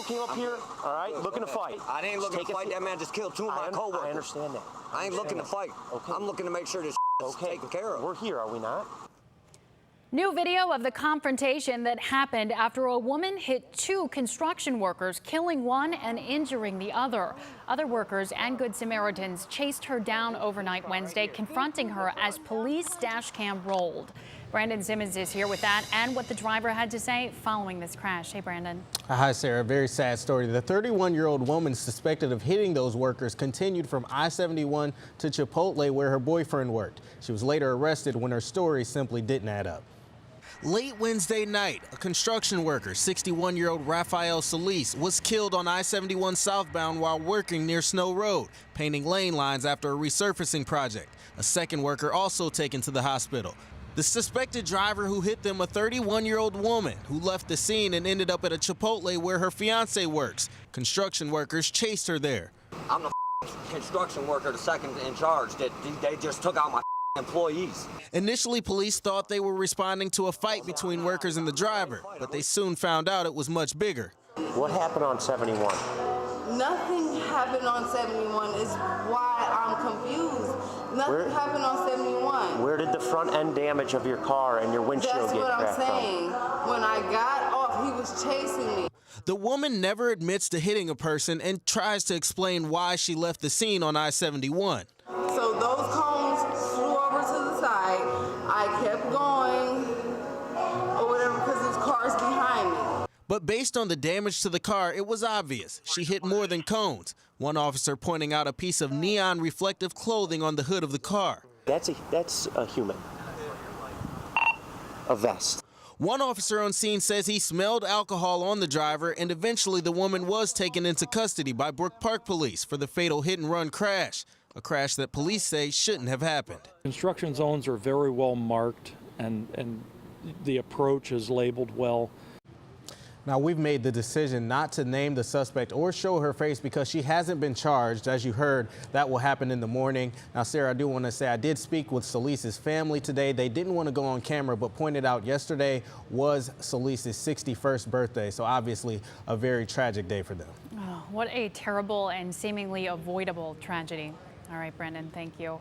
came up here, all right, looking to fight. I ain't looking to fight. That man just killed 2 of my coworkers. I understand that. I ain't looking to fight. Okay. I'm looking to make sure this is taken care of. We're here, are we not? New video of the confrontation that happened after a woman hit 2 construction workers, killing one and injuring the other. Other workers and Good Samaritans chased her down overnight Wednesday, confronting her as police dash cam rolled. Brandon Simmons is here with that and what the driver had to say following this crash. Hey, Brandon. Hi, Sarah. Very sad story. The 31-year-old woman suspected of hitting those workers continued from I-71 to Chipotle, where her boyfriend worked. She was later arrested when her story simply didn't add up. Late Wednesday night, a construction worker, 61-year-old Rafael Solis, was killed on I-71 southbound while working near Snow Road, painting lane lines after a resurfacing project. A second worker also taken to the hospital. The suspected driver who hit them, a 31-year-old woman who left the scene and ended up at a Chipotle where her fiance works. Construction workers chased her there. I'm the construction worker, the second in charge. That they just took out my employees. Initially, police thought they were responding to a fight between workers and the driver, but they soon found out it was much bigger. What happened on 71? Nothing happened on 71 is why I'm confused. Nothing happened on 71. Where did the front end damage of your car and your windshield get cracked from? That's what I'm saying. When I got off, he was chasing me. The woman never admits to hitting a person and tries to explain why she left the scene on I-71. So those cones flew over to the side. I kept going or whatever because there's cars behind me. But based on the damage to the car, it was obvious she hit more than cones. One officer pointing out a piece of neon reflective clothing on the hood of the car. That's a human. A vest. One officer on scene says he smelled alcohol on the driver, and eventually the woman was taken into custody by Brook Park Police for the fatal hit-and-run crash, a crash that police say shouldn't have happened. Construction zones are very well marked, and the approach is labeled well. Now, we've made the decision not to name the suspect or show her face because she hasn't been charged. As you heard, that will happen in the morning. Now, Sarah, I do want to say I did speak with Solis's family today. They didn't want to go on camera, but pointed out yesterday was Solis's 61st birthday. So obviously a very tragic day for them. Oh, what a terrible and seemingly avoidable tragedy. All right, Brandon, thank you.